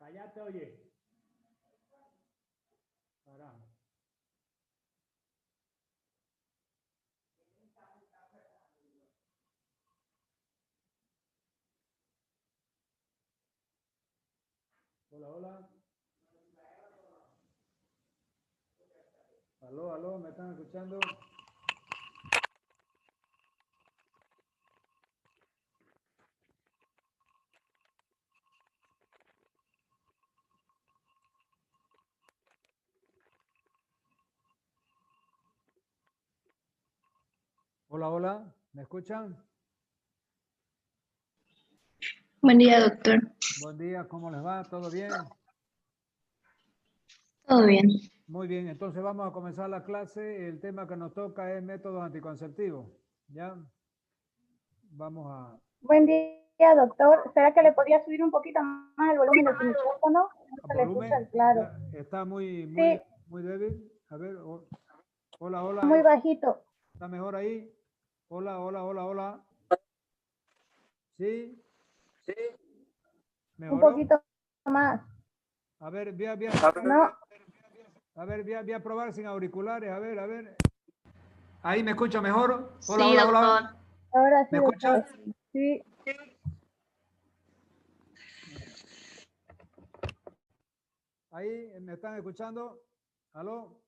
Cállate, oye. Carajo. Hola, hola. Aló, aló, ¿me están escuchando? Hola, hola, ¿me escuchan? Buen día, doctor. Buen día, ¿cómo les va? ¿Todo bien? Todo bien. Muy bien, entonces vamos a comenzar la clase. El tema que nos toca es métodos anticonceptivos. ¿Ya? Vamos a... Buen día, doctor. ¿Será que le podría subir un poquito más el volumen de su micrófono? No se le escucha claro. Está muy Sí, débil. A ver, hola, hola. muy bajito. ¿Está mejor ahí? Hola, hola, hola, hola. ¿Sí? Sí. Un ¿Mejoró? poquito más. A ver, voy a probar sin auriculares. A ver. ¿Ahí me escucha mejor? Hola, Sí, hola, doctor. hola. Ahora sí, ¿Me escucha? doctor. Sí, ¿Ahí me están escuchando? ¿Aló?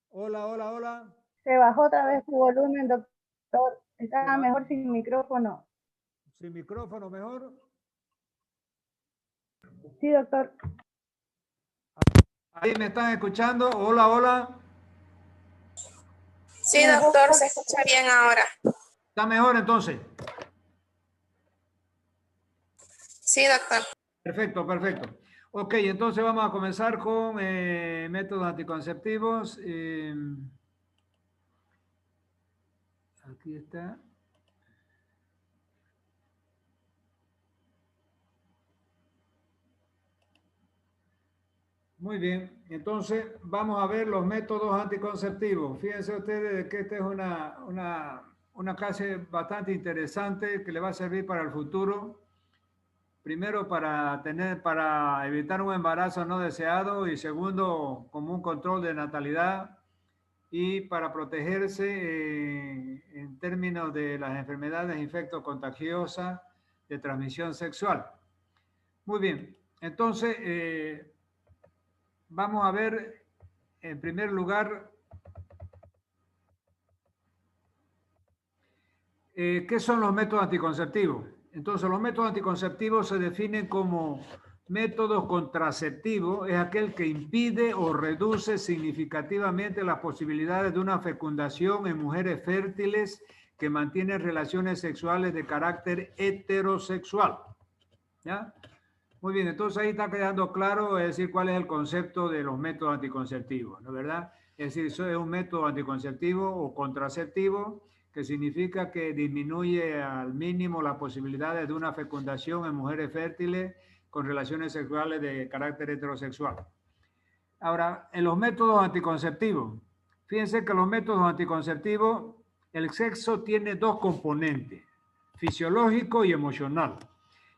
Hola, hola, hola. se bajó otra vez su volumen, doctor. Se Está va- mejor sin micrófono. Sin micrófono mejor. Sí, doctor. ¿Ahí me están escuchando? Hola, hola. Sí, doctor, se escucha bien ahora. ¿Está mejor entonces? Sí, doctor. Perfecto, perfecto. Ok, entonces vamos a comenzar con métodos anticonceptivos. Aquí está. Muy bien, entonces vamos a ver los métodos anticonceptivos. Fíjense ustedes que esta es una clase bastante interesante que le va a servir para el futuro. Primero para evitar un embarazo no deseado y segundo como un control de natalidad y para protegerse en términos de las enfermedades infectocontagiosas de transmisión sexual. Muy bien, entonces vamos a ver en primer lugar ¿qué son los métodos anticonceptivos? Entonces, los métodos anticonceptivos se definen como métodos contraceptivos, es aquel que impide o reduce significativamente las posibilidades de una fecundación en mujeres fértiles que mantienen relaciones sexuales de carácter heterosexual. ¿Ya? Muy bien, entonces ahí está quedando claro, es decir, cuál es el concepto de los métodos anticonceptivos, ¿no es verdad? Es decir, eso es un método anticonceptivo o contraceptivo que significa que disminuye al mínimo las posibilidades de una fecundación en mujeres fértiles con relaciones sexuales de carácter heterosexual. Ahora, en los métodos anticonceptivos, fíjense que los métodos anticonceptivos, el sexo tiene dos componentes, fisiológico y emocional.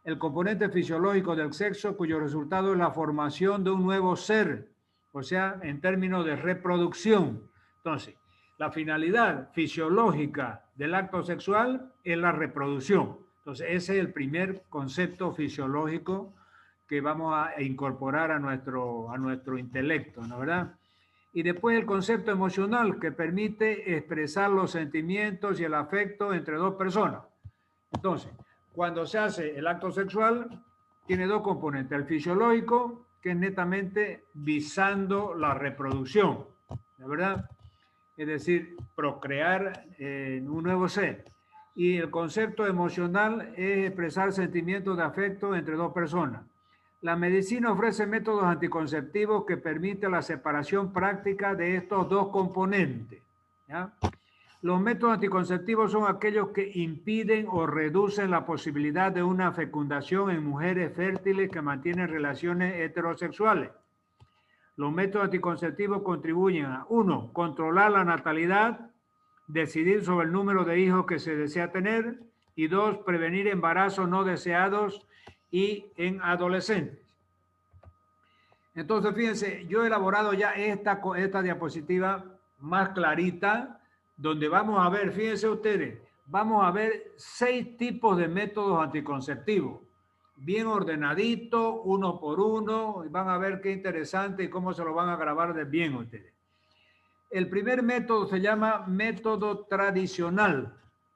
El componente fisiológico del sexo, cuyo resultado es la formación de un nuevo ser, o sea, en términos de reproducción. Entonces, la finalidad fisiológica del acto sexual es la reproducción. Entonces, ese es el primer concepto fisiológico que vamos a incorporar a nuestro intelecto, ¿no es verdad? Y después el concepto emocional que permite expresar los sentimientos y el afecto entre dos personas. Entonces, cuando se hace el acto sexual, tiene dos componentes. El fisiológico, que es netamente visando la reproducción, ¿de verdad? Es decir, procrear un nuevo ser. Y el concepto emocional es expresar sentimientos de afecto entre dos personas. La medicina ofrece métodos anticonceptivos que permiten la separación práctica de estos dos componentes. ¿Ya? Los métodos anticonceptivos son aquellos que impiden o reducen la posibilidad de una fecundación en mujeres fértiles que mantienen relaciones heterosexuales. Los métodos anticonceptivos contribuyen a, uno, controlar la natalidad, decidir sobre el número de hijos que se desea tener, y dos, prevenir embarazos no deseados y en adolescentes. Entonces, fíjense, yo he elaborado ya esta diapositiva más clarita, donde vamos a ver, fíjense ustedes, vamos a ver 6 tipos de métodos anticonceptivos, bien ordenadito, uno por uno, y van a ver qué interesante y cómo se lo van a grabar de bien ustedes. El primer método se llama método tradicional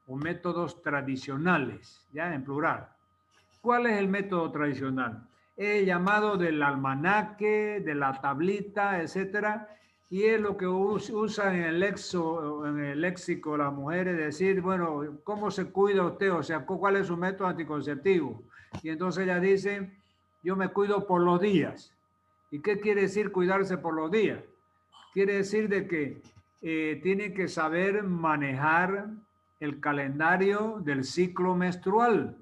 o métodos tradicionales, ya en plural. ¿Cuál es el método tradicional? Es el llamado del almanaque, de la tablita, etcétera, y es lo que usan en el léxico las mujeres, decir, bueno, ¿cómo se cuida usted? O sea, ¿cuál es su método anticonceptivo? Y entonces ellas dicen, yo me cuido por los días. ¿Y qué quiere decir cuidarse por los días? Quiere decir de que tienen que saber manejar el calendario del ciclo menstrual.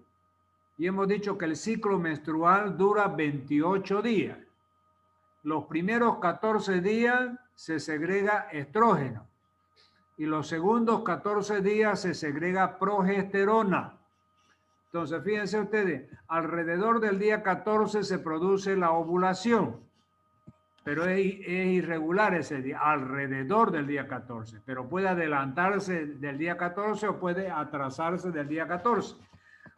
Y hemos dicho que el ciclo menstrual dura 28 días. Los primeros 14 días se segrega estrógeno y los segundos 14 días se segrega progesterona. Entonces, fíjense ustedes, alrededor del día 14 se produce la ovulación, pero es irregular ese día, alrededor del día 14, pero puede adelantarse del día 14 o puede atrasarse del día 14.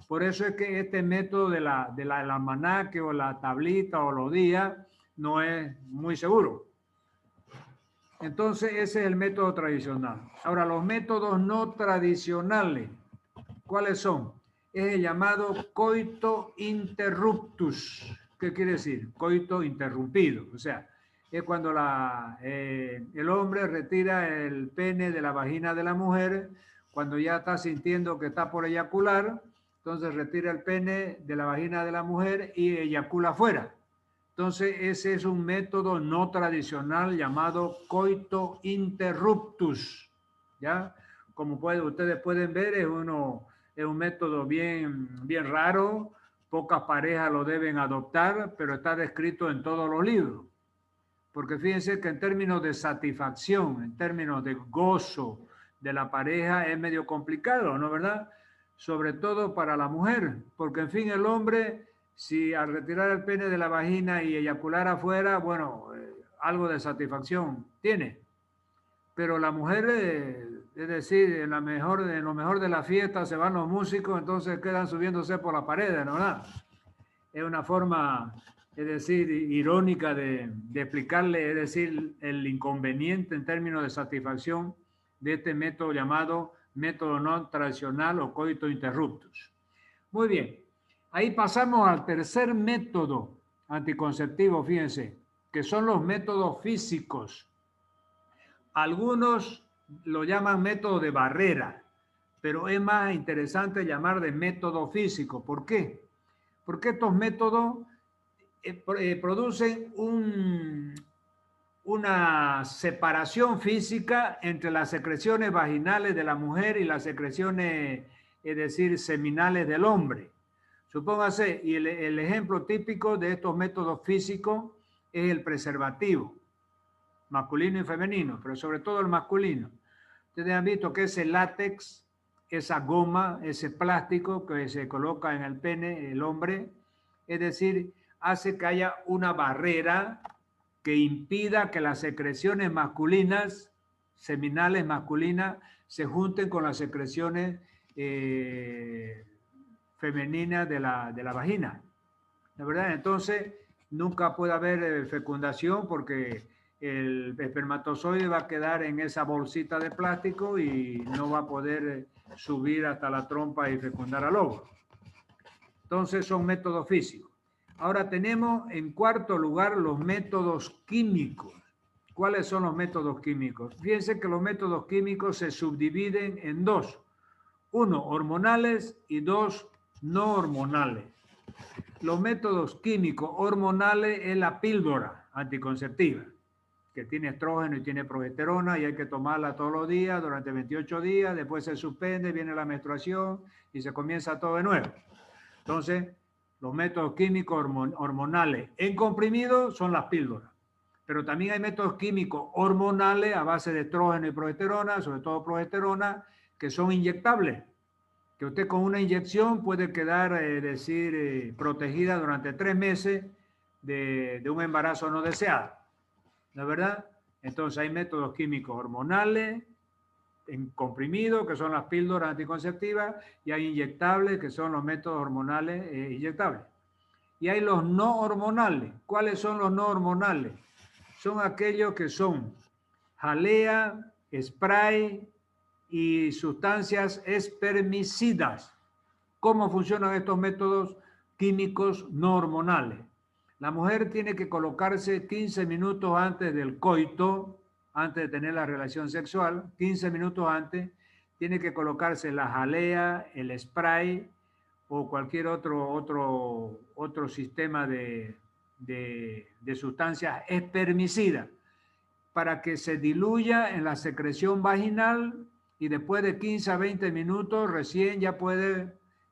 Por eso es que este método del almanaque o la tablita o los días no es muy seguro. Entonces, ese es el método tradicional. Ahora, los métodos no tradicionales, ¿cuáles son? Es el llamado coito interruptus. ¿Qué quiere decir? Coito interrumpido. O sea, es cuando el hombre retira el pene de la vagina de la mujer, cuando ya está sintiendo que está por eyacular, entonces retira el pene de la vagina de la mujer y eyacula afuera. Entonces ese es un método no tradicional llamado coito interruptus. ¿Ya? Como ustedes pueden ver, es un método bien raro. Pocas parejas lo deben adoptar, pero está descrito en todos los libros. Porque fíjense que en términos de satisfacción, en términos de gozo de la pareja, es medio complicado, ¿no es verdad? Sobre todo para la mujer, porque en fin el hombre, si al retirar el pene de la vagina y eyacular afuera, bueno, algo de satisfacción tiene. Pero la mujer, es decir, en lo mejor de la fiesta se van los músicos, entonces quedan subiéndose por las paredes, ¿no es verdad? Es una forma, es decir, irónica de explicarle, es decir, el inconveniente en términos de satisfacción de este método llamado método no tradicional o coito interruptus. Muy bien, ahí pasamos al tercer método anticonceptivo, fíjense, que son los métodos físicos. Algunos lo llaman método de barrera, pero es más interesante llamar de método físico. ¿Por qué? Porque estos métodos producen una separación física entre las secreciones vaginales de la mujer y las secreciones, es decir, seminales del hombre. Supóngase, y el ejemplo típico de estos métodos físicos es el preservativo, masculino y femenino, pero sobre todo el masculino. Ustedes han visto que ese látex, esa goma, ese plástico que se coloca en el pene, el hombre, es decir, hace que haya una barrera que impida que las secreciones masculinas, seminales masculinas, se junten con las secreciones femeninas de la vagina. ¿La verdad? Entonces, nunca puede haber fecundación porque el espermatozoide va a quedar en esa bolsita de plástico y no va a poder subir hasta la trompa y fecundar al óvulo. Entonces, son métodos físicos. Ahora tenemos en cuarto lugar los métodos químicos. ¿Cuáles son los métodos químicos? Fíjense que los métodos químicos se subdividen en dos. Uno, hormonales y dos, no hormonales. Los métodos químicos hormonales es la píldora anticonceptiva, que tiene estrógeno y tiene progesterona y hay que tomarla todos los días durante 28 días, después se suspende, viene la menstruación y se comienza todo de nuevo. Entonces, los métodos químicos hormonales en comprimido son las píldoras, pero también hay métodos químicos hormonales a base de estrógeno y progesterona, sobre todo progesterona, que son inyectables, que usted con una inyección puede quedar, protegida durante 3 meses de un embarazo no deseado, ¿no es verdad? Entonces hay métodos químicos hormonales, en comprimido, que son las píldoras anticonceptivas, y hay inyectables, que son los métodos hormonales inyectables. Y hay los no hormonales. ¿Cuáles son los no hormonales? Son aquellos que son jalea, spray y sustancias espermicidas. ¿Cómo funcionan estos métodos químicos no hormonales? La mujer tiene que colocarse 15 minutos antes del coito, antes de tener la relación sexual, 15 minutos antes, tiene que colocarse la jalea, el spray o cualquier otro sistema de sustancias espermicidas para que se diluya en la secreción vaginal y después de 15 a 20 minutos recién ya puede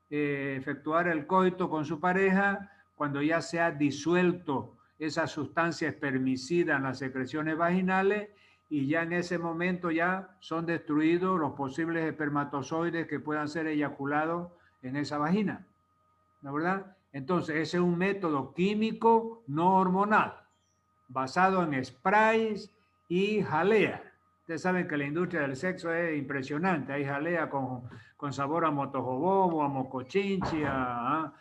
efectuar el coito con su pareja cuando ya se ha disuelto esa sustancia espermicida en las secreciones vaginales y ya en ese momento ya son destruidos los posibles espermatozoides que puedan ser eyaculados en esa vagina, ¿no es verdad? Entonces ese es un método químico no hormonal basado en sprays y jalea. Ustedes saben que la industria del sexo es impresionante. Hay jalea con sabor a motojobobo, a mocochinchi, a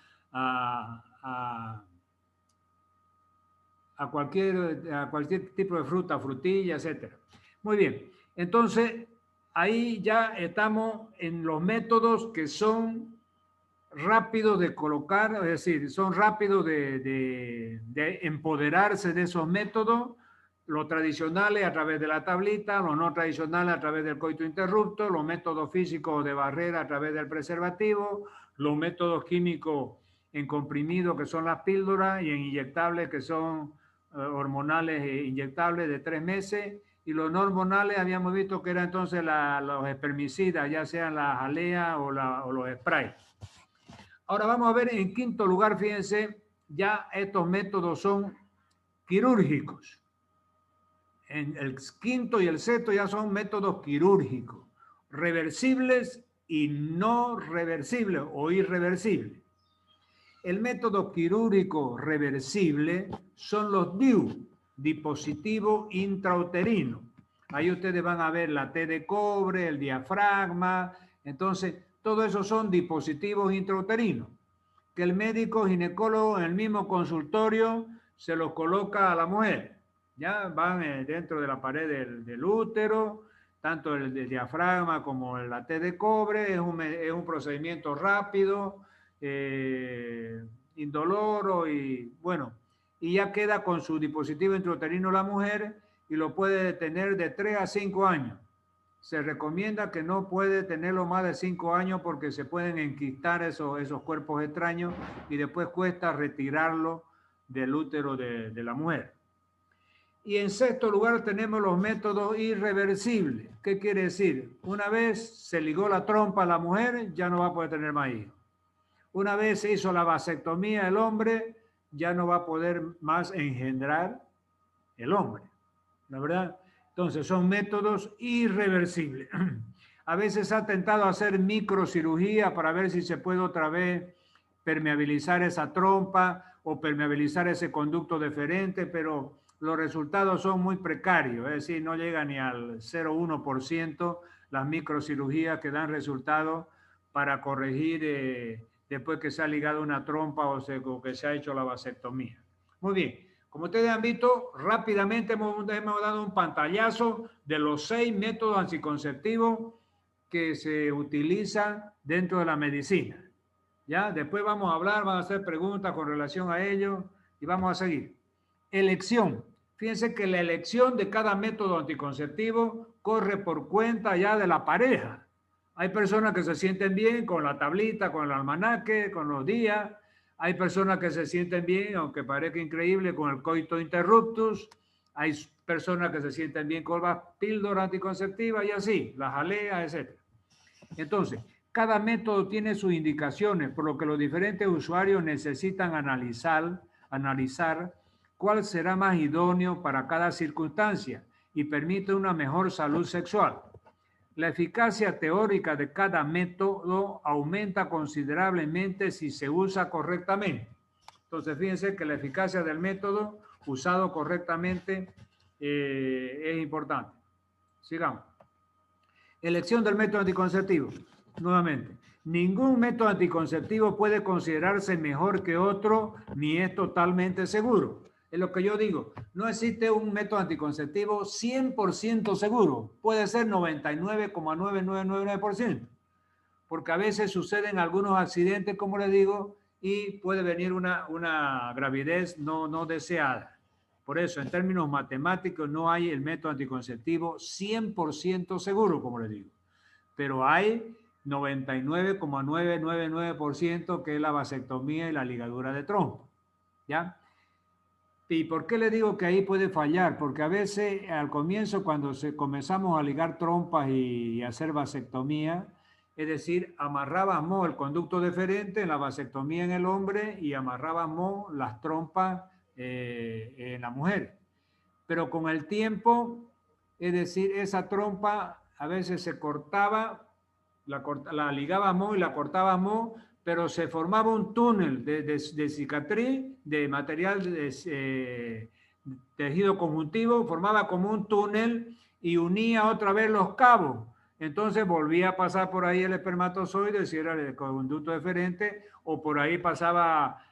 cualquier tipo de fruta, frutilla, etc. Muy bien. Entonces, ahí ya estamos en los métodos que son rápidos de colocar, es decir, son rápidos de empoderarse de esos métodos. Los tradicionales a través de la tablita, los no tradicionales a través del coito interrupto, los métodos físicos de barrera a través del preservativo, los métodos químicos en comprimido que son las píldoras y en inyectables que son hormonales e inyectables de 3 meses y los no hormonales habíamos visto que eran entonces los espermicidas, ya sean la jalea o los sprays. Ahora vamos a ver en quinto lugar, fíjense, ya estos métodos son quirúrgicos. En el quinto y el sexto ya son métodos quirúrgicos, reversibles y no reversibles o irreversibles. El método quirúrgico reversible son los DIU, dispositivo intrauterino. Ahí ustedes van a ver la T de cobre, el diafragma. Entonces, todo eso son dispositivos intrauterinos que el médico ginecólogo en el mismo consultorio se los coloca a la mujer. Ya van dentro de la pared del útero, tanto el diafragma como la T de cobre. Es un procedimiento rápido, indoloro y bueno, y ya queda con su dispositivo intrauterino la mujer y lo puede tener de 3 a 5 años. Se recomienda que no puede tenerlo más de 5 años porque se pueden enquistar esos cuerpos extraños y después cuesta retirarlo del útero de la mujer. Y en sexto lugar tenemos los métodos irreversibles. ¿Qué quiere decir? Una vez se ligó la trompa a la mujer, ya no va a poder tener más hijos. Una vez se hizo la vasectomía el hombre, ya no va a poder más engendrar el hombre, ¿la verdad? Entonces son métodos irreversibles. A veces ha tentado hacer microcirugía para ver si se puede otra vez permeabilizar esa trompa o permeabilizar ese conducto deferente, pero los resultados son muy precarios, es decir, no llega ni al 0,1% las microcirugías que dan resultados para corregir después que se ha ligado una trompa o que se ha hecho la vasectomía. Muy bien, como ustedes han visto, rápidamente hemos dado un pantallazo de los 6 métodos anticonceptivos que se utilizan dentro de la medicina. ¿Ya? Después vamos a hablar, van a hacer preguntas con relación a ello y vamos a seguir. Elección. Fíjense que la elección de cada método anticonceptivo corre por cuenta ya de la pareja. Hay personas que se sienten bien con la tablita, con el almanaque, con los días. Hay personas que se sienten bien, aunque parezca increíble, con el coito interruptus. Hay personas que se sienten bien con las píldoras anticonceptivas y así, las jaleas, etc. Entonces, cada método tiene sus indicaciones, por lo que los diferentes usuarios necesitan analizar cuál será más idóneo para cada circunstancia y permite una mejor salud sexual. La eficacia teórica de cada método aumenta considerablemente si se usa correctamente. Entonces, fíjense que la eficacia del método usado correctamente es importante. Sigamos. Elección del método anticonceptivo. Nuevamente, ningún método anticonceptivo puede considerarse mejor que otro ni es totalmente seguro. Es lo que yo digo. No existe un método anticonceptivo 100% seguro. Puede ser 99,9999%. Porque a veces suceden algunos accidentes, como les digo, y puede venir una gravidez no deseada. Por eso, en términos matemáticos, no hay el método anticonceptivo 100% seguro, como les digo. Pero hay 99,999% que es la vasectomía y la ligadura de trompa. ¿Ya? ¿Y por qué le digo que ahí puede fallar? Porque a veces, al comienzo, cuando comenzamos a ligar trompas y hacer vasectomía, es decir, amarrábamos el conducto deferente en la vasectomía en el hombre y amarrábamos las trompas en la mujer. Pero con el tiempo, es decir, esa trompa a veces se cortaba, la ligábamos y la cortábamos, pero se formaba un túnel de cicatriz, de material de tejido conjuntivo, formaba como un túnel y unía otra vez los cabos. Entonces volvía a pasar por ahí el espermatozoide, si era el conducto deferente, o por ahí pasaba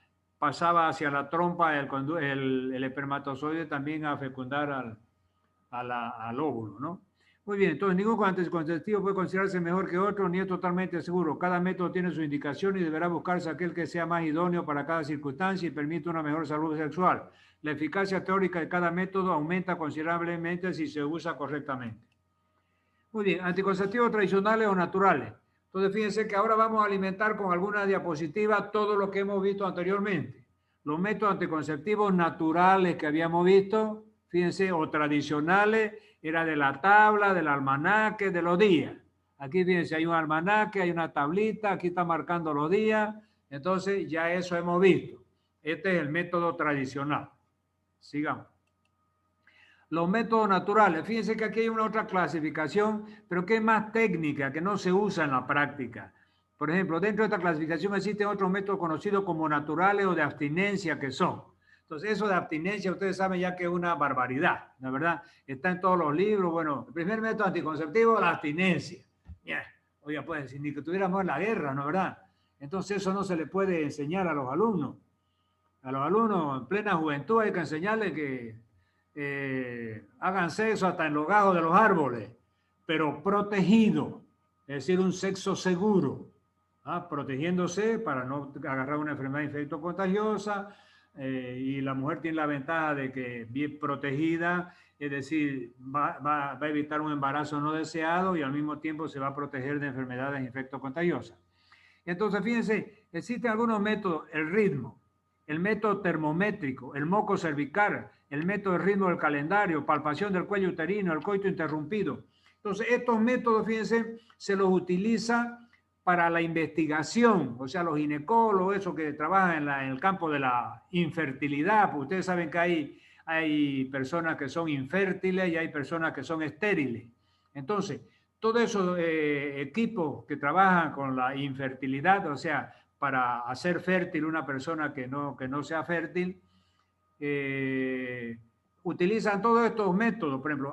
hacia la trompa el espermatozoide también a fecundar al óvulo, ¿no? Muy bien, entonces ningún anticonceptivo puede considerarse mejor que otro ni es totalmente seguro. Cada método tiene su indicación y deberá buscarse aquel que sea más idóneo para cada circunstancia y permite una mejor salud sexual. La eficacia teórica de cada método aumenta considerablemente si se usa correctamente. Muy bien, anticonceptivos tradicionales o naturales. Entonces fíjense que ahora vamos a alimentar con alguna diapositiva todo lo que hemos visto anteriormente. Los métodos anticonceptivos naturales que habíamos visto, fíjense, o tradicionales, era de la tabla, del almanaque, de los días. Aquí fíjense, hay un almanaque, hay una tablita, aquí está marcando los días, entonces ya eso hemos visto. Este es el método tradicional. Sigamos. Los métodos naturales, fíjense que aquí hay una otra clasificación, pero que es más técnica, que no se usa en la práctica. Por ejemplo, dentro de esta clasificación existen otros métodos conocidos como naturales o de abstinencia que son. Entonces, eso de abstinencia, ustedes saben ya que es una barbaridad, ¿no es verdad? Está en todos los libros. Bueno, el primer método anticonceptivo, la abstinencia. Yeah. Oiga, pues, ni que tuviéramos la guerra, ¿no es verdad? Entonces, eso no se le puede enseñar a los alumnos. A los alumnos en plena juventud hay que enseñarles que hagan sexo hasta en los gajos de los árboles, pero protegido, es decir, un sexo seguro, protegiéndose para no agarrar una enfermedad infectocontagiosa, y la mujer tiene la ventaja de que bien protegida, es decir, va a evitar un embarazo no deseado y al mismo tiempo se va a proteger de enfermedades infectocontagiosas. Entonces, fíjense, existen algunos métodos, el ritmo, el método termométrico, el moco cervical, el método de ritmo del calendario, palpación del cuello uterino, el coito interrumpido. Entonces, estos métodos, fíjense, se los utiliza para la investigación, o sea, los ginecólogos, esos que trabajan en el campo de la infertilidad, porque ustedes saben que hay personas que son infértiles y hay personas que son estériles. Entonces, todos esos equipos que trabajan con la infertilidad, o sea, para hacer fértil una persona que no sea fértil, utilizan todos estos métodos. Por ejemplo,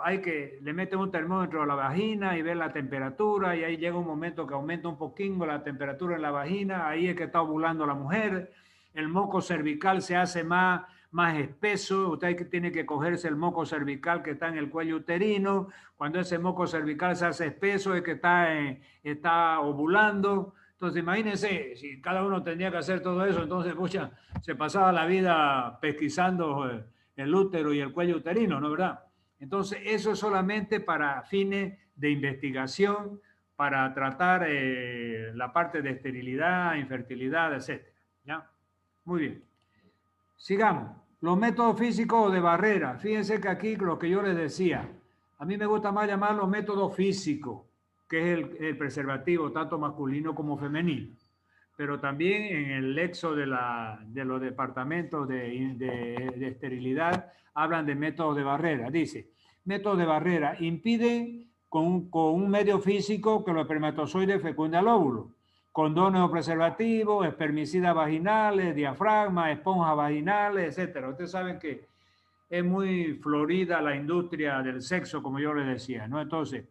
le meten un termómetro a la vagina y ven la temperatura, y ahí llega un momento que aumenta un poquito la temperatura en la vagina, ahí es que está ovulando la mujer. El moco cervical se hace más espeso, usted tiene que cogerse el moco cervical que está en el cuello uterino. Cuando ese moco cervical se hace espeso es que está ovulando. Entonces, imagínense, si cada uno tenía que hacer todo eso, entonces, pucha, se pasaba la vida pesquisando el útero y el cuello uterino, ¿no es verdad? Entonces, eso es solamente para fines de investigación, para tratar la parte de esterilidad, infertilidad, etc. ¿Ya? Muy bien. Sigamos. Los métodos físicos de barrera. Fíjense que aquí lo que yo les decía, a mí me gusta más llamarlo método físico, que es el preservativo, tanto masculino como femenino. Pero también en el lexo de los departamentos de esterilidad hablan de métodos de barrera. Dice, método de barrera impide con un medio físico que los espermatozoides fecunden al óvulo. condones o preservativos, espermicidas vaginales, diafragma, esponjas vaginales, etc. Ustedes saben que es muy florida la industria del sexo, como yo les decía, ¿no? Entonces,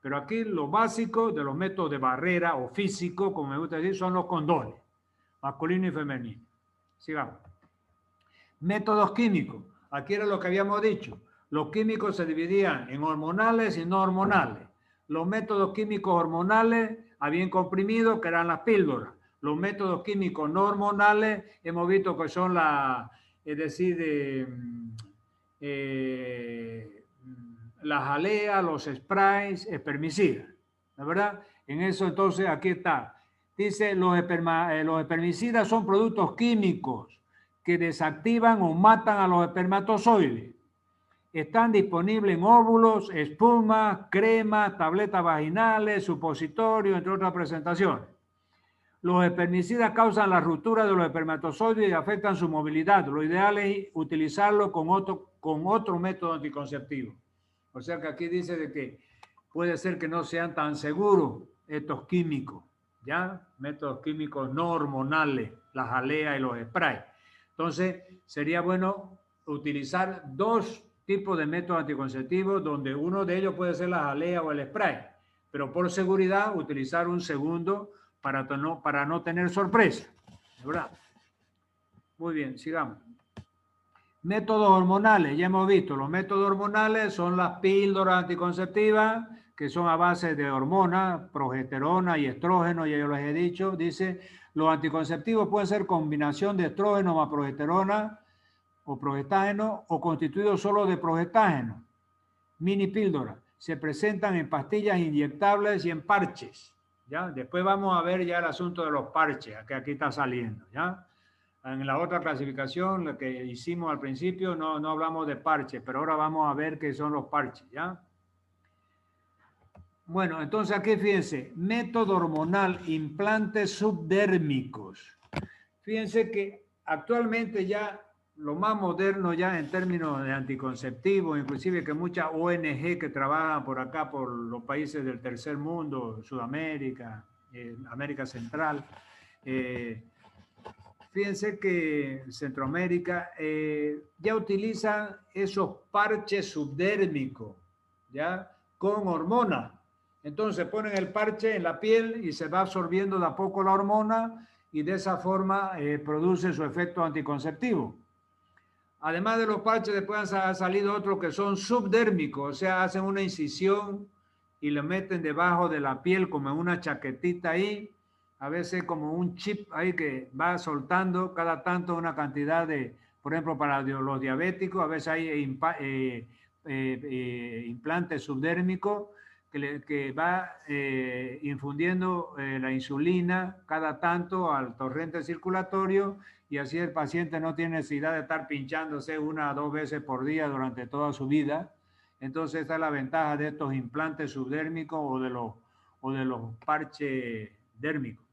pero aquí lo básico de los métodos de barrera o físico, como me gusta decir, son los condones, masculino y femenino. Sigamos. Métodos químicos. Aquí era lo que habíamos dicho. Los químicos se dividían en hormonales y no hormonales. Los métodos químicos hormonales habían comprimido, que eran las píldoras. Los métodos químicos no hormonales hemos visto que son es decir, las jaleas, los sprays, espermicidas. ¿De verdad? En eso entonces aquí está. Dice, los espermicidas son productos químicos que desactivan o matan a los espermatozoides. Están disponibles en óvulos, espuma, crema, tabletas vaginales, supositorios, entre otras presentaciones. Los espermicidas causan la ruptura de los espermatozoides y afectan su movilidad. Lo ideal es utilizarlo con otro método anticonceptivo. O sea que aquí dice de que puede ser que no sean tan seguros estos químicos, ¿ya? Métodos químicos no hormonales, las jaleas y los sprays. Entonces, sería bueno utilizar dos tipos de métodos anticonceptivos, donde uno de ellos puede ser la jalea o el spray, pero por seguridad utilizar un segundo para no tener sorpresa, ¿verdad? Muy bien, sigamos. Métodos hormonales, ya hemos visto, los métodos hormonales son las píldoras anticonceptivas, que son a base de hormonas, progesterona y estrógeno, ya yo les he dicho. Dice, los anticonceptivos pueden ser combinación de estrógeno más progesterona o progestágeno, o constituidos solo de progestágeno. Mini píldoras. Se presentan en pastillas inyectables y en parches, ¿ya? Después vamos a ver ya el asunto de los parches, que aquí está saliendo, ¿ya? En la otra clasificación, la que hicimos al principio, no hablamos de parches, pero ahora vamos a ver qué son los parches, ¿ya? Bueno, entonces aquí fíjense, método hormonal, implantes subdérmicos. Fíjense que actualmente ya lo más moderno ya en términos de anticonceptivos, inclusive que muchas ONG que trabajan por acá, por los países del tercer mundo, Sudamérica, América Central, fíjense que Centroamérica ya utilizan esos parches subdérmicos, ¿ya? Con hormona. Entonces ponen el parche en la piel y se va absorbiendo de a poco la hormona y de esa forma produce su efecto anticonceptivo. Además de los parches, después han salido otros que son subdérmicos, o sea, hacen una incisión y lo meten debajo de la piel como en una chaquetita ahí, a veces como un chip ahí que va soltando cada tanto una cantidad de, por ejemplo, para los diabéticos, a veces hay implantes subdérmicos que va infundiendo la insulina cada tanto al torrente circulatorio, y así el paciente no tiene necesidad de estar pinchándose 1 o 2 veces por día durante toda su vida. Entonces esta es la ventaja de estos implantes subdérmicos o de los parches dérmicos.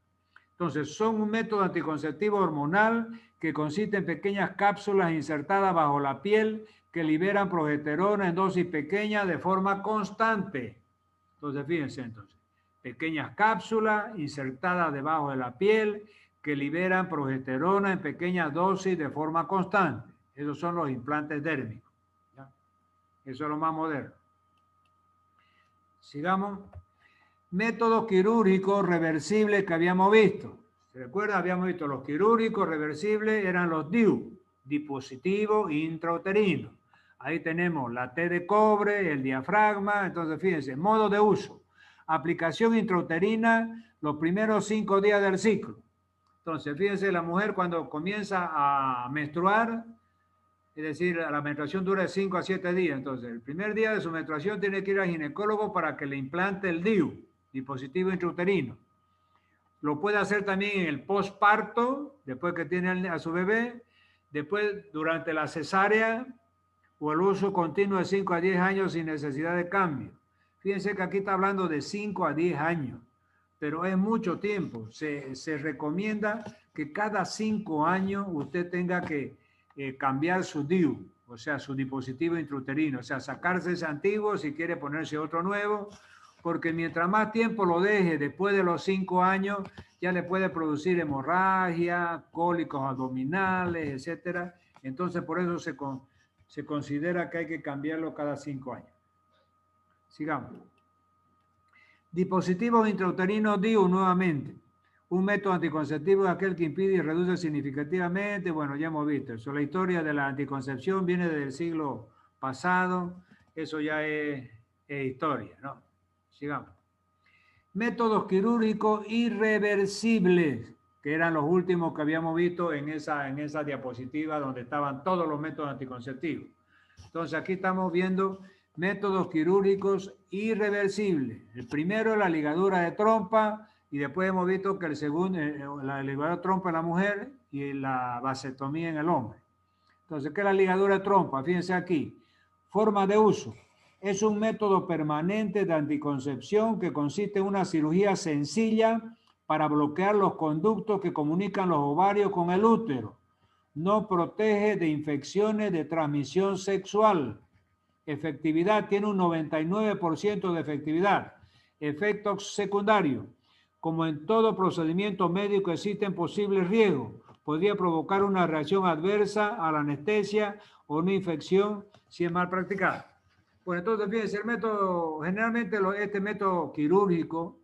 Entonces son un método anticonceptivo hormonal que consiste en pequeñas cápsulas insertadas bajo la piel que liberan progesterona en dosis pequeñas de forma constante. Entonces fíjense entonces, pequeñas cápsulas insertadas debajo de la piel que liberan progesterona en pequeñas dosis de forma constante. Esos son los implantes dérmicos, ¿ya? Eso es lo más moderno. Sigamos. Métodos quirúrgicos reversibles que habíamos visto. ¿Se recuerda? Habíamos visto los quirúrgicos reversibles, eran los DIU, dispositivo intrauterino. Ahí tenemos la T de cobre, el diafragma. Entonces fíjense, modo de uso. Aplicación intrauterina los primeros 5 días del ciclo. Entonces, fíjense, la mujer cuando comienza a menstruar, es decir, la menstruación dura de 5 a 7 días. Entonces, el primer día de su menstruación tiene que ir al ginecólogo para que le implante el DIU, dispositivo intrauterino. Lo puede hacer también en el posparto, después que tiene a su bebé, después durante la cesárea o el uso continuo de 5 a 10 años sin necesidad de cambio. Fíjense que aquí está hablando de 5 a 10 años. Pero es mucho tiempo. Se recomienda que cada 5 años usted tenga que cambiar su DIU, o sea, su dispositivo intrauterino, o sea, sacarse ese antiguo si quiere ponerse otro nuevo, porque mientras más tiempo lo deje después de los 5 años, ya le puede producir hemorragia, cólicos abdominales, etcétera. Entonces, por eso se considera que hay que cambiarlo cada 5 años. Sigamos. Dispositivos intrauterinos DIU nuevamente. Un método anticonceptivo es aquel que impide y reduce significativamente, bueno, ya hemos visto eso. La historia de la anticoncepción viene desde el siglo pasado, eso ya es historia, ¿no? Sigamos. Métodos quirúrgicos irreversibles, que eran los últimos que habíamos visto en esa diapositiva donde estaban todos los métodos anticonceptivos. Entonces aquí estamos viendo métodos quirúrgicos irreversibles. El primero es la ligadura de trompa y después hemos visto que el segundo, la ligadura de trompa en la mujer y la vasectomía en el hombre. Entonces, ¿qué es la ligadura de trompa? Fíjense aquí. Forma de uso. Es un método permanente de anticoncepción que consiste en una cirugía sencilla para bloquear los conductos que comunican los ovarios con el útero. No protege de infecciones de transmisión sexual. Efectividad, tiene un 99% de efectividad. Efectos secundarios. Como en todo procedimiento médico existen posibles riesgos. Podría provocar una reacción adversa a la anestesia o una infección si es mal practicada. Bueno, entonces fíjense, el método, generalmente este método quirúrgico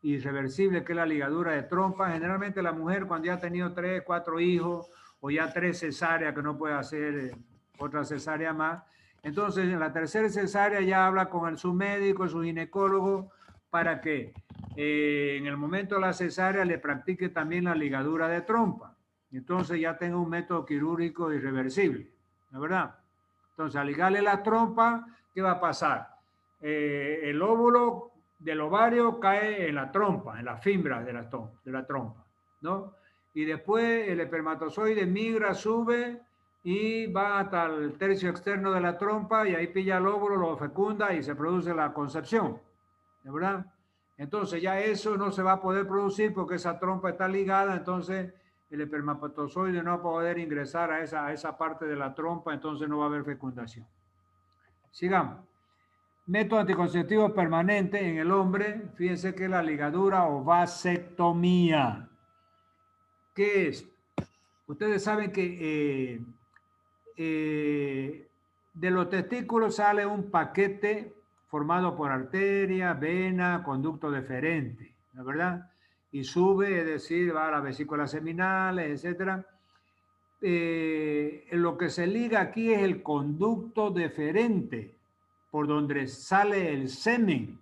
irreversible, que es la ligadura de trompa, generalmente la mujer cuando ya ha tenido 3, 4 hijos o ya 3 cesáreas, que no puede hacer otra cesárea más, entonces en la tercera cesárea ya habla con su médico, su ginecólogo, para que en el momento de la cesárea le practique también la ligadura de trompa. Entonces ya tenga un método quirúrgico irreversible, ¿no es verdad? Entonces al ligarle la trompa, ¿qué va a pasar? El óvulo del ovario cae en la trompa, en las fibras de la trompa, ¿no? Y después el espermatozoide migra, sube y va hasta el tercio externo de la trompa y ahí pilla el óvulo, lo fecunda y se produce la concepción, ¿de verdad? Entonces ya eso no se va a poder producir porque esa trompa está ligada, entonces el espermatozoide no va a poder ingresar a esa parte de la trompa, entonces no va a haber fecundación. Sigamos. Método anticonceptivo permanente en el hombre, fíjense que es la ligadura o vasectomía. ¿Qué es? Ustedes saben que de los testículos sale un paquete formado por arteria, vena, conducto deferente, ¿no es verdad? Y sube, es decir, va a las vesículas seminales, etc. Lo que se liga aquí es el conducto deferente, por donde sale el semen,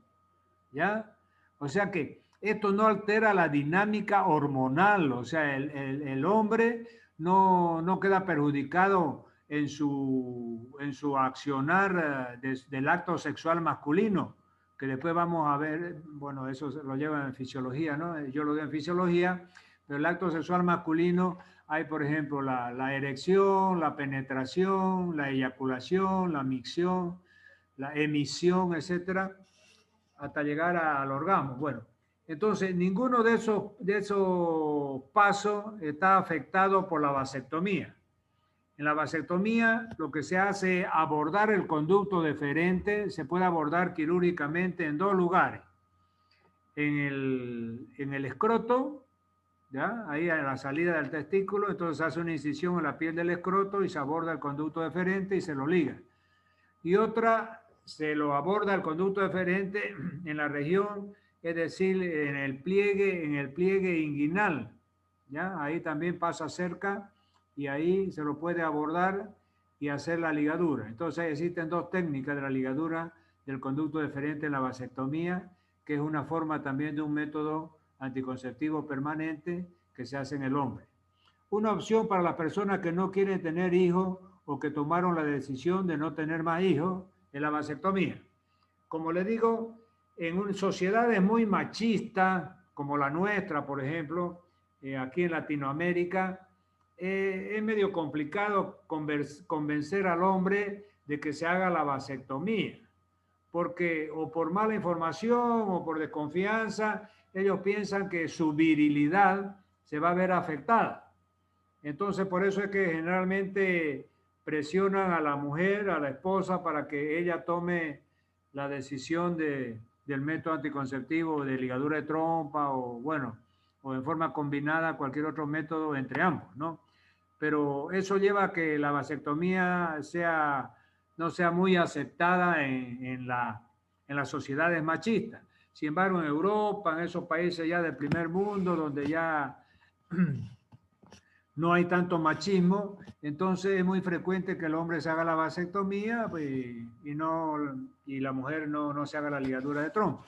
¿ya? O sea que esto no altera la dinámica hormonal, o sea, el hombre no queda perjudicado en su accionar del acto sexual masculino, que después vamos a ver, bueno, eso lo lleva en fisiología, ¿no? Yo lo doy en fisiología, pero el acto sexual masculino hay, por ejemplo, la erección, la penetración, la eyaculación, la micción, la emisión, etcétera, hasta llegar al orgasmo. Bueno, entonces ninguno de esos pasos está afectado por la vasectomía. En la vasectomía lo que se hace es abordar el conducto deferente, se puede abordar quirúrgicamente en 2 lugares. En el escroto, ¿ya? Ahí a la salida del testículo, entonces se hace una incisión en la piel del escroto y se aborda el conducto deferente y se lo liga. Y otra, se lo aborda el conducto deferente en la región, es decir, en el pliegue inguinal, ¿ya? Ahí también pasa cerca y ahí se lo puede abordar y hacer la ligadura. Entonces existen 2 técnicas de la ligadura del conducto deferente en la vasectomía, que es una forma también de un método anticonceptivo permanente que se hace en el hombre. Una opción para las personas que no quieren tener hijos o que tomaron la decisión de no tener más hijos es la vasectomía. Como les digo, en sociedades muy machistas, como la nuestra, por ejemplo, aquí en Latinoamérica, es medio complicado convencer al hombre de que se haga la vasectomía, porque o por mala información o por desconfianza, ellos piensan que su virilidad se va a ver afectada. Entonces, por eso es que generalmente presionan a la mujer, a la esposa, para que ella tome la decisión de del método anticonceptivo de ligadura de trompa o bueno, o en forma combinada cualquier otro método entre ambos, ¿no? Pero eso lleva a que la vasectomía no sea muy aceptada en las sociedades machistas. Sin embargo, en Europa, en esos países ya del primer mundo, donde ya no hay tanto machismo, entonces es muy frecuente que el hombre se haga la vasectomía pues, y la mujer no se haga la ligadura de trompa.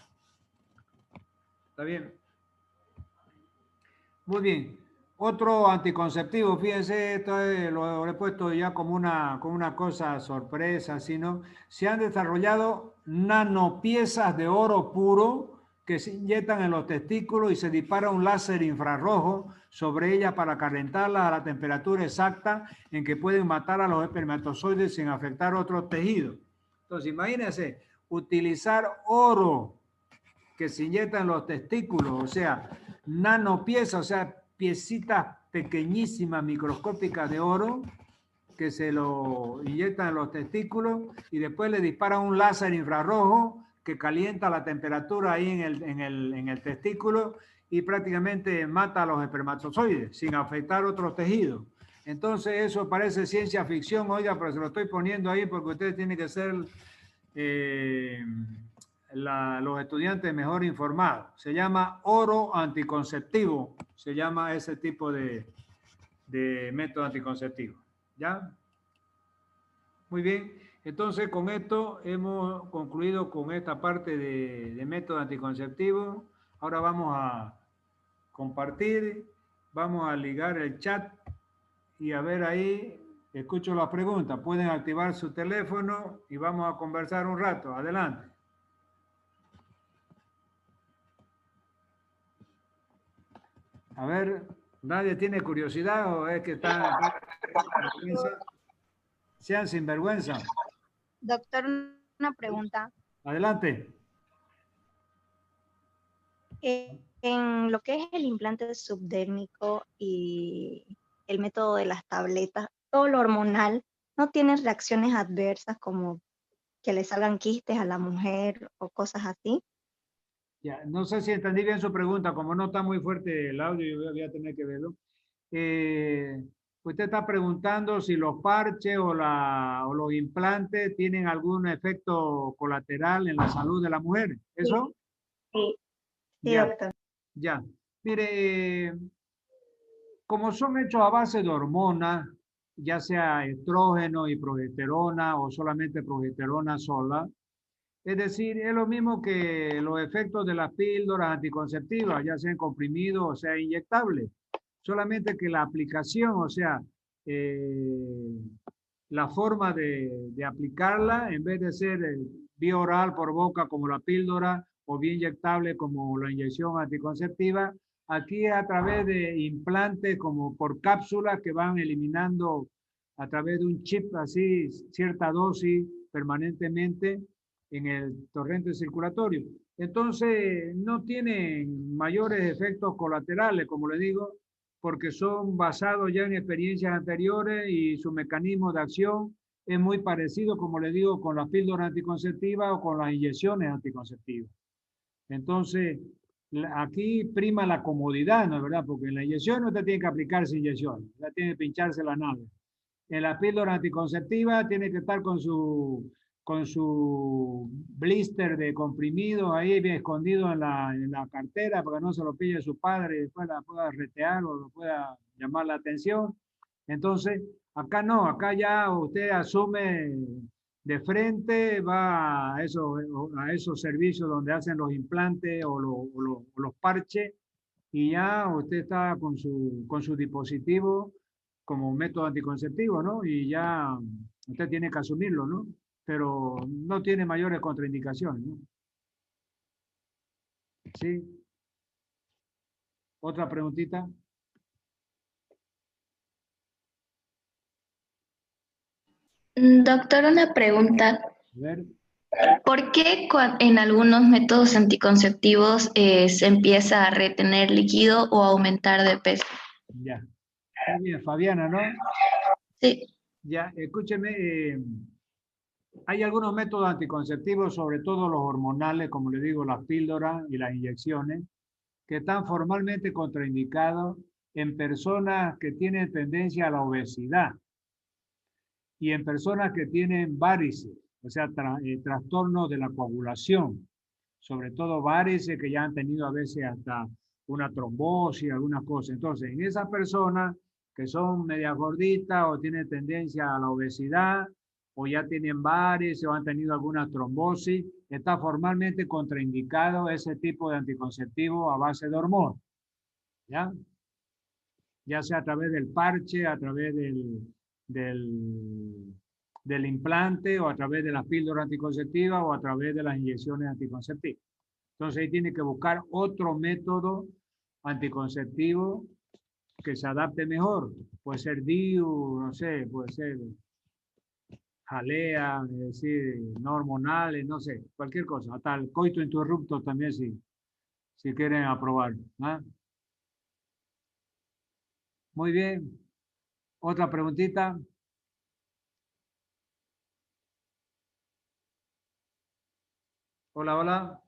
¿Está bien? Muy bien. Otro anticonceptivo, fíjense, esto lo he puesto ya como una cosa sorpresa, sino se han desarrollado nanopiezas de oro puro que se inyectan en los testículos y se dispara un láser infrarrojo sobre ella para calentarla a la temperatura exacta en que pueden matar a los espermatozoides sin afectar otros tejidos. Entonces, imagínense, utilizar oro que se inyecta en los testículos, o sea, nanopiezas, o sea, piecitas pequeñísimas, microscópicas de oro, que se lo inyectan en los testículos y después le disparan un láser infrarrojo que calienta la temperatura ahí en el testículo y prácticamente mata a los espermatozoides sin afectar otros tejidos. Entonces eso parece ciencia ficción, oiga, pero se lo estoy poniendo ahí porque ustedes tienen que ser los estudiantes mejor informados. Se llama oro anticonceptivo, se llama ese tipo de método anticonceptivo. ¿Ya? Muy bien. Entonces, con esto hemos concluido con esta parte de método anticonceptivo. Ahora vamos a compartir, vamos a ligar el chat y a ver ahí, escucho las preguntas. Pueden activar su teléfono y vamos a conversar un rato. Adelante. A ver, ¿nadie tiene curiosidad o es que están... Sean sinvergüenza. Doctor, una pregunta. Adelante. En lo que es el implante subdérmico y el método de las tabletas, todo lo hormonal, ¿no tiene reacciones adversas como que le salgan quistes a la mujer o cosas así? Ya, no sé si entendí bien su pregunta, como no está muy fuerte el audio, yo voy a tener que verlo. Usted está preguntando si los parches o los implantes tienen algún efecto colateral en la salud de la mujer, ¿eso? Sí, sí, Ya, doctor. ya. Mire, como son hechos a base de hormonas, ya sea estrógeno y progesterona o solamente progesterona sola, es decir, es lo mismo que los efectos de las píldoras anticonceptivas, ya sean comprimidos o sea inyectables. Solamente que la aplicación, o sea, la forma de aplicarla, en vez de ser vía oral por boca como la píldora o vía inyectable como la inyección anticonceptiva, aquí a través de implantes como por cápsulas que van eliminando a través de un chip así cierta dosis permanentemente en el torrente circulatorio. Entonces, no tienen mayores efectos colaterales, como le digo, porque son basados ya en experiencias anteriores y su mecanismo de acción es muy parecido, como le digo, con las píldoras anticonceptivas o con las inyecciones anticonceptivas. Entonces, aquí prima la comodidad, ¿no es verdad? Porque en la inyección usted tiene que aplicarse inyección, usted tiene que pincharse la nave. En la píldora anticonceptiva tiene que estar con su blister de comprimido ahí bien escondido en la cartera para que no se lo pille su padre y después la pueda retear o lo pueda llamar la atención. Entonces, acá no, acá ya usted asume de frente, va a esos servicios donde hacen los implantes o los parches y ya usted está con su dispositivo como método anticonceptivo, ¿no? Y ya usted tiene que asumirlo, ¿no? Pero no tiene mayores contraindicaciones, ¿no? ¿Sí? ¿Otra preguntita? Doctor, una pregunta. A ver. ¿Por qué en algunos métodos anticonceptivos se empieza a retener líquido o a aumentar de peso? Ya. Muy bien, Fabiana, ¿no? Sí. Ya, escúcheme. Hay algunos métodos anticonceptivos, sobre todo los hormonales, como le digo, las píldoras y las inyecciones, que están formalmente contraindicados en personas que tienen tendencia a la obesidad y en personas que tienen varices, o sea, trastornos de la coagulación, sobre todo varices que ya han tenido a veces hasta una trombosis, algunas cosas. Entonces, en esas personas que son medias gorditas o tienen tendencia a la obesidad, o ya tienen varices o han tenido alguna trombosis, está formalmente contraindicado ese tipo de anticonceptivo a base de hormonas, ¿ya? Ya sea a través del parche, a través del implante, o a través de las píldoras anticonceptivas, o a través de las inyecciones anticonceptivas. Entonces ahí tiene que buscar otro método anticonceptivo que se adapte mejor. Puede ser DIU, no sé, puede ser jalea, es decir, no hormonales, no sé, cualquier cosa. Hasta el coito interrupto también si quieren aprobar. ¿Ah? Muy bien. Otra preguntita. Hola, hola.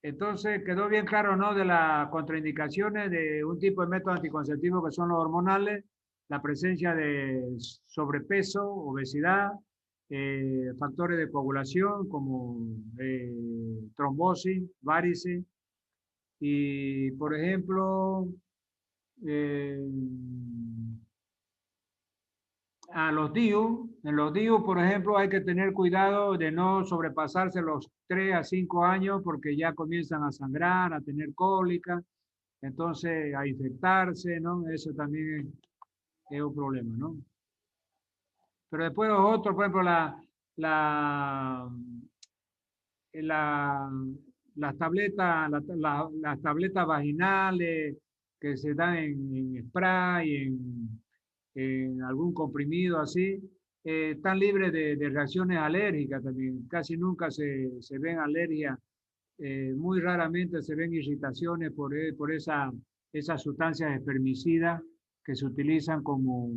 Entonces, quedó bien claro, ¿no? De las contraindicaciones de un tipo de método anticonceptivo que son los hormonales, la presencia de sobrepeso, obesidad, factores de coagulación como trombosis, varices, y por ejemplo, en los DIU, por ejemplo, hay que tener cuidado de no sobrepasarse los 3 a 5 años porque ya comienzan a sangrar, a tener cólica, entonces a infectarse, ¿no? Eso también es un problema, ¿no? Pero después los otros, por ejemplo, la, las tabletas vaginales que se dan en spray, en algún comprimido así, están libres de reacciones alérgicas también. Casi nunca se ven alergias, muy raramente se ven irritaciones por esas sustancias espermicidas que se utilizan como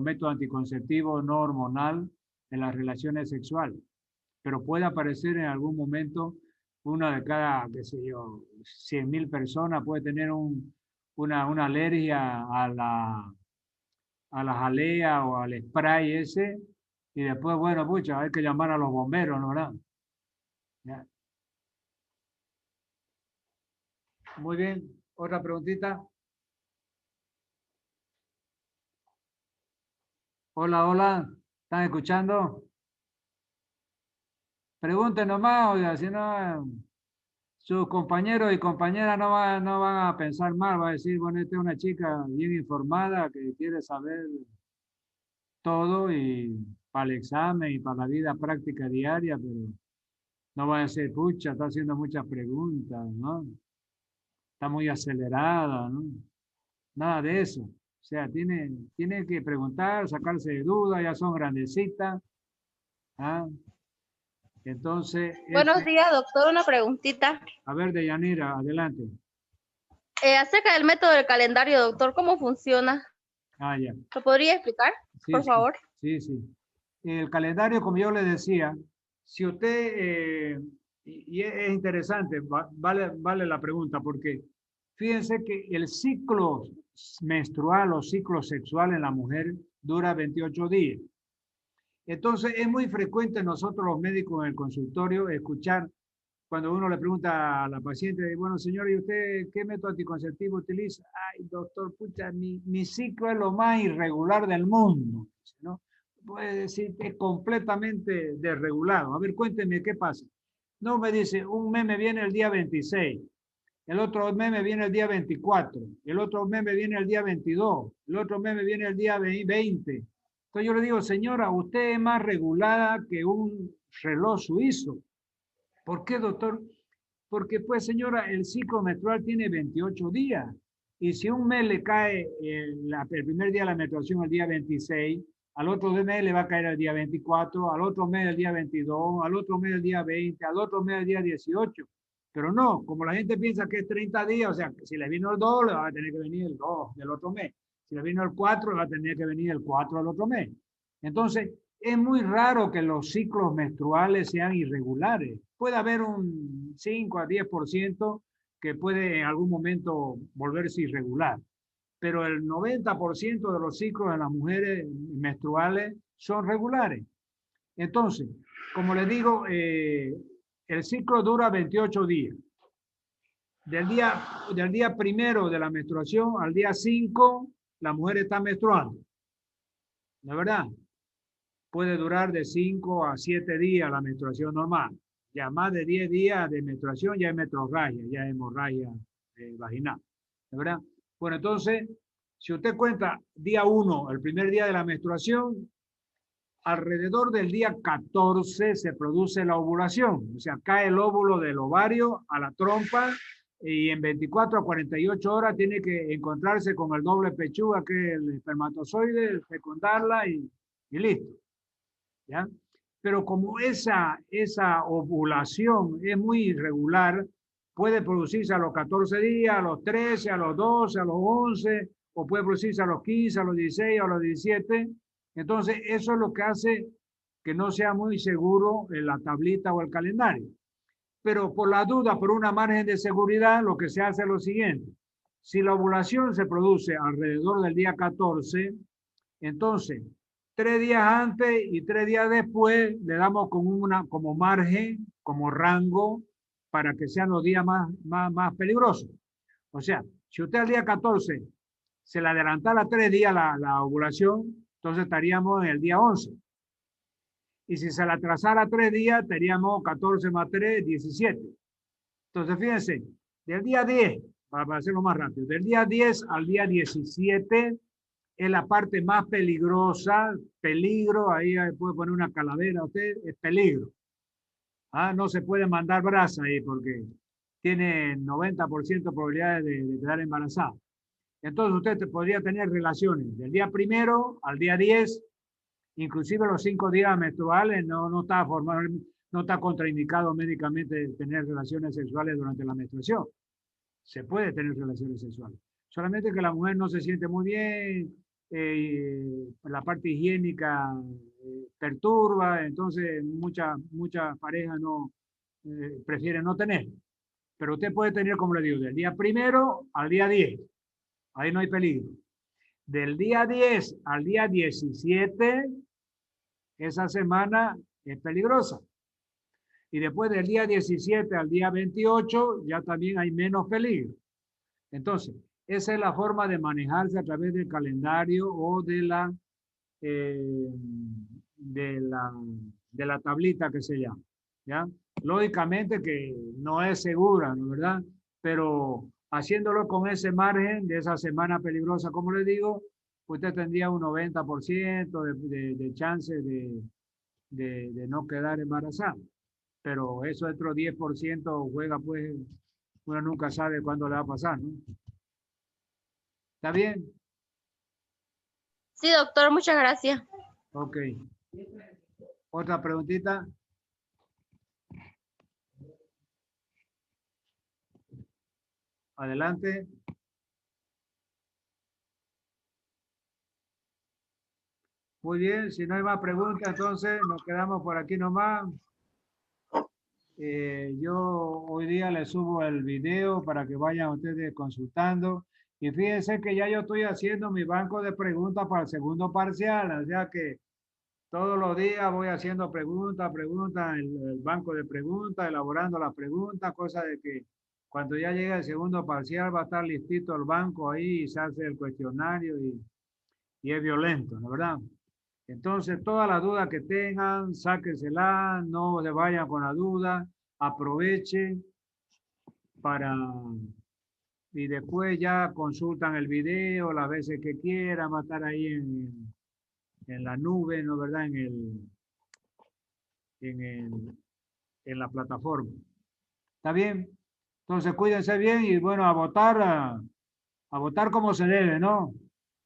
método anticonceptivo no hormonal en las relaciones sexuales. Pero puede aparecer en algún momento una de cada, qué sé yo, 100.000 personas puede tener una alergia a la jalea o al spray ese, y después, bueno, pucha, hay que llamar a los bomberos, ¿no? ¿Verdad? Ya. Muy bien. Otra preguntita. Hola, hola. ¿Están escuchando? Pregunten nomás, oiga, si no, sus compañeros y compañeras no van a pensar mal, va a decir, bueno, esta es una chica bien informada que quiere saber todo y para el examen y para la vida práctica diaria, pero no va a decir, pucha, está haciendo muchas preguntas, ¿no? Está muy acelerada, ¿no? Nada de eso. O sea, tiene que preguntar, sacarse de dudas, ya son grandecitas. ¿Ah? Entonces, Buenos días, doctor. Una preguntita. A ver, Deyanira, adelante. Acerca del método del calendario, doctor, ¿cómo funciona? Ah, ya. ¿Lo podría explicar, Sí, por sí, favor? Sí, sí. El calendario, como yo le decía, si usted, y es interesante, vale la pregunta, porque fíjense que el ciclo menstrual o ciclo sexual en la mujer dura 28 días. Entonces, es muy frecuente nosotros los médicos en el consultorio escuchar cuando uno le pregunta a la paciente, bueno, señora, ¿y usted qué método anticonceptivo utiliza? Ay, doctor, pucha, mi ciclo es lo más irregular del mundo, ¿no? Puede decir que es completamente desregulado. A ver, cuénteme, ¿qué pasa? No, me dice, un mes me viene el día 26, el otro mes me viene el día 24, el otro mes me viene el día 22, el otro mes me viene el día 20. Entonces yo le digo, señora, usted es más regulada que un reloj suizo. ¿Por qué, doctor? Porque, pues, señora, el ciclo menstrual tiene 28 días. Y si un mes le cae el primer día de la menstruación el día 26, al otro mes le va a caer el día 24, al otro mes el día 22, al otro mes el día 20, al otro mes el día 18. Pero no, como la gente piensa que es 30 días, o sea, si le vino el 2, le va a tener que venir el 2 del otro mes. Si le vino el 4, va a tener que venir el 4 al otro mes. Entonces, es muy raro que los ciclos menstruales sean irregulares. Puede haber un 5 a 10% que puede en algún momento volverse irregular. Pero el 90% de los ciclos de las mujeres menstruales son regulares. Entonces, como les digo, el ciclo dura 28 días. Del día primero de la menstruación al día 5, la mujer está menstruando. ¿De verdad? Puede durar de 5 a 7 días la menstruación normal. Ya más de 10 días de menstruación ya es metrorragia, ya es hemorragia vaginal. ¿De verdad? Bueno, entonces, si usted cuenta día 1, el primer día de la menstruación, alrededor del día 14 se produce la ovulación. O sea, cae el óvulo del ovario a la trompa y en 24 a 48 horas tiene que encontrarse con el doble pechuga, que es el espermatozoide, fecundarla y listo. ¿Ya? Pero como esa ovulación es muy irregular, puede producirse a los 14 días, a los 13, a los 12, a los 11, o puede producirse a los 15, a los 16, a los 17. Entonces, eso es lo que hace que no sea muy seguro en la tablita o el calendario. Pero por la duda, por una margen de seguridad, lo que se hace es lo siguiente. Si la ovulación se produce alrededor del día 14, entonces 3 días antes y 3 días después le damos como margen, como rango, para que sean los días más peligrosos. O sea, si usted al día 14 se le adelantara 3 días la ovulación, entonces estaríamos en el día 11. Y si se le atrasara 3 días, estaríamos 14 más 3, 17. Entonces, fíjense, del día 10, para hacerlo más rápido, del día 10 al día 17 es la parte más peligrosa, peligro, ahí puede poner una calavera usted, es peligro. No se puede mandar brasa ahí porque tiene 90% de probabilidades de quedar embarazada. Entonces usted podría tener relaciones del día 1 al día 10, inclusive los 5 días menstruales, no está contraindicado médicamente tener relaciones sexuales durante la menstruación. Se puede tener relaciones sexuales. Solamente que la mujer no se siente muy bien, la parte higiénica perturba, entonces muchas parejas prefieren no tener. Pero usted puede tener, como le digo, del día 1 al día 10. Ahí no hay peligro. Del día 10 al día 17, esa semana es peligrosa. Y después del día 17 al día 28, ya también hay menos peligro. Entonces, esa es la forma de manejarse a través del calendario o de la tablita que se llama. ¿Ya? Lógicamente que no es segura, ¿no es verdad? Pero haciéndolo con ese margen de esa semana peligrosa, como le digo, usted tendría un 90% de chance de no quedar embarazada. Pero eso otro 10% juega, pues, uno nunca sabe cuándo le va a pasar, ¿no? ¿Está bien? Sí, doctor, muchas gracias. Ok. ¿Otra preguntita? Adelante. Muy bien, si no hay más preguntas, entonces nos quedamos por aquí nomás. Yo hoy día les subo el video para que vayan ustedes consultando. Y fíjense que ya yo estoy haciendo mi banco de preguntas para el segundo parcial, o sea que todos los días voy haciendo preguntas, el banco de preguntas, elaborando las preguntas, cosa de que cuando ya llegue el segundo parcial va a estar listito el banco ahí y se hace el cuestionario y es violento, ¿no es verdad? Entonces, todas las dudas que tengan, sáquenselas, no se vayan con la duda, aprovechen y después ya consultan el video las veces que quieran, va a estar ahí en la nube, ¿no es verdad? En la plataforma. ¿Está bien? Entonces, cuídense bien y bueno, a votar como se debe, ¿no?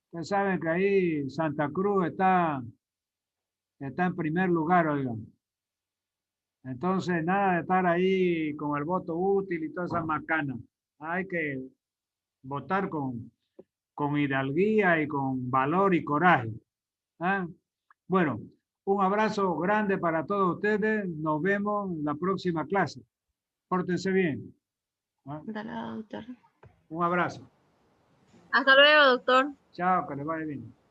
Ustedes saben que ahí Santa Cruz está en primer lugar, oigan. Entonces, nada de estar ahí con el voto útil y todas esas macanas. Hay que votar con hidalguía y con valor y coraje. ¿Ah? Bueno, un abrazo grande para todos ustedes. Nos vemos en la próxima clase. Pórtense bien. ¿Ah? Dale, doctor. Un abrazo. Hasta luego, doctor. Chao, que les vaya bien.